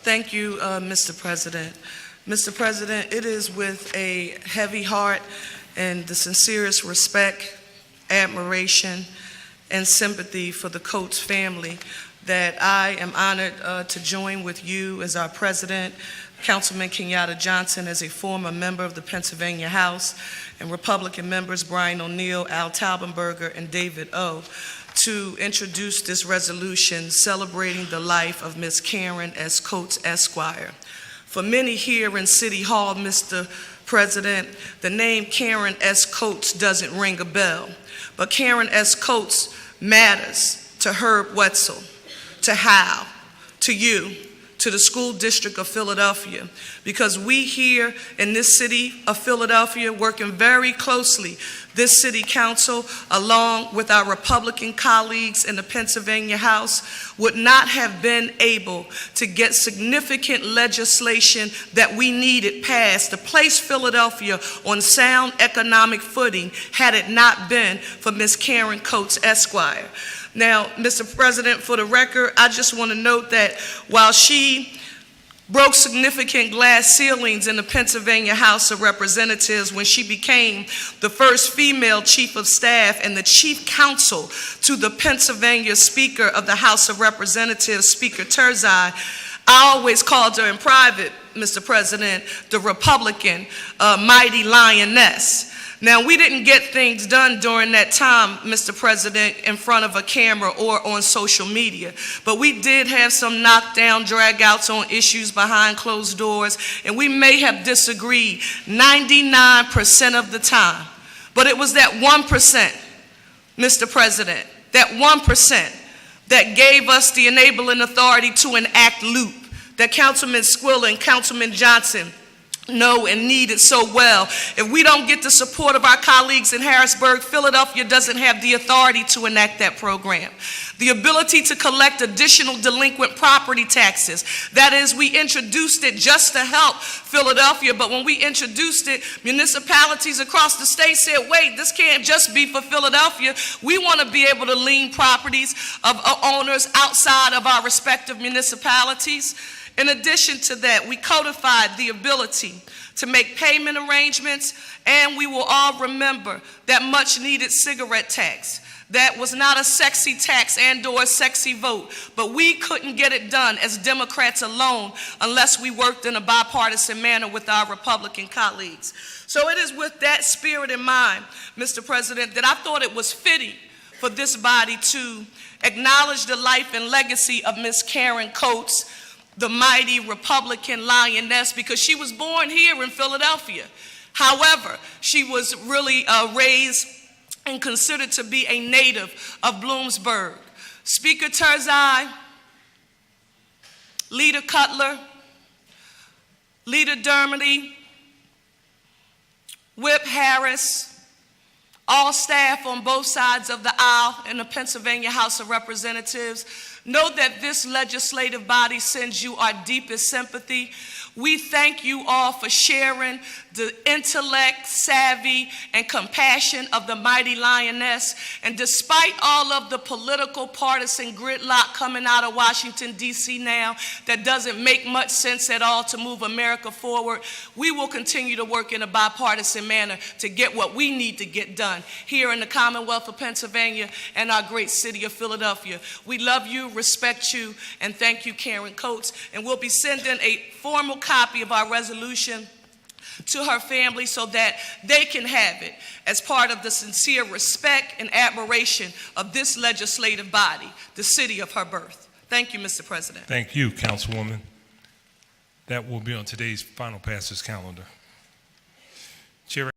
Thank you, Mr. President. Mr. President, it is with a heavy heart and the sincerest respect, admiration, and sympathy for the Coates family that I am honored to join with you as our president, Councilman Kenyatta Johnson as a former member of the Pennsylvania House, and Republican members Brian O'Neill, Al Taubenberger, and David O., to introduce this resolution celebrating the life of Ms. Karen S. Coates, Esquire. For many here in City Hall, Mr. President, the name Karen S. Coates doesn't ring a bell, but Karen S. Coates matters to Herb Wetzel, to Hal, to you, to the school district of Philadelphia, because we here in this city of Philadelphia, working very closely, this city council, along with our Republican colleagues in the Pennsylvania House, would not have been able to get significant legislation that we needed passed to place Philadelphia on sound economic footing had it not been for Ms. Karen Coates, Esquire. Now, Mr. President, for the record, I just want to note that while she broke significant glass ceilings in the Pennsylvania House of Representatives when she became the first female chief of staff and the chief counsel to the Pennsylvania Speaker of the House of Representatives, Speaker Terzai, I always called her in private, Mr. President, the Republican mighty lioness. Now, we didn't get things done during that time, Mr. President, in front of a camera or on social media, but we did have some knockdown, drag-outs on issues behind closed doors, and we may have disagreed 99% of the time, but it was that 1%, Mr. President, that 1% that gave us the enabling authority to enact LOOP, that Councilman Squilla and Councilman Johnson know and need it so well. If we don't get the support of our colleagues in Harrisburg, Philadelphia doesn't have the authority to enact that program. The ability to collect additional delinquent property taxes. That is, we introduced it just to help Philadelphia, but when we introduced it, municipalities across the state said, wait, this can't just be for Philadelphia. We want to be able to lien properties of owners outside of our respective municipalities. In addition to that, we codified the ability to make payment arrangements, and we will all remember that much needed cigarette tax. That was not a sexy tax and/or a sexy vote, but we couldn't get it done as Democrats alone unless we worked in a bipartisan manner with our Republican colleagues. So it is with that spirit in mind, Mr. President, that I thought it was fitting for this body to acknowledge the life and legacy of Ms. Karen Coates, the mighty Republican lioness, because she was born here in Philadelphia. However, she was really raised and considered to be a native of Bloomsburg. Speaker Terzai, Leader Cutler, Leader Dermody, Whip Harris, all staff on both sides of the aisle in the Pennsylvania House of Representatives, know that this legislative body sends you our deepest sympathy. We thank you all for sharing the intellect, savvy, and compassion of the mighty lioness. And despite all of the political partisan gridlock coming out of Washington, D.C. now, that doesn't make much sense at all to move America forward, we will continue to work in a bipartisan manner to get what we need to get done here in the Commonwealth of Pennsylvania and our great city of Philadelphia. We love you, respect you, and thank you, Karen Coates. And we'll be sending a formal copy of our resolution to her family so that they can have it as part of the sincere respect and admiration of this legislative body, the city of her birth. Thank you, Mr. President. Thank you, Councilwoman. That will be on today's final passes calendar. Chair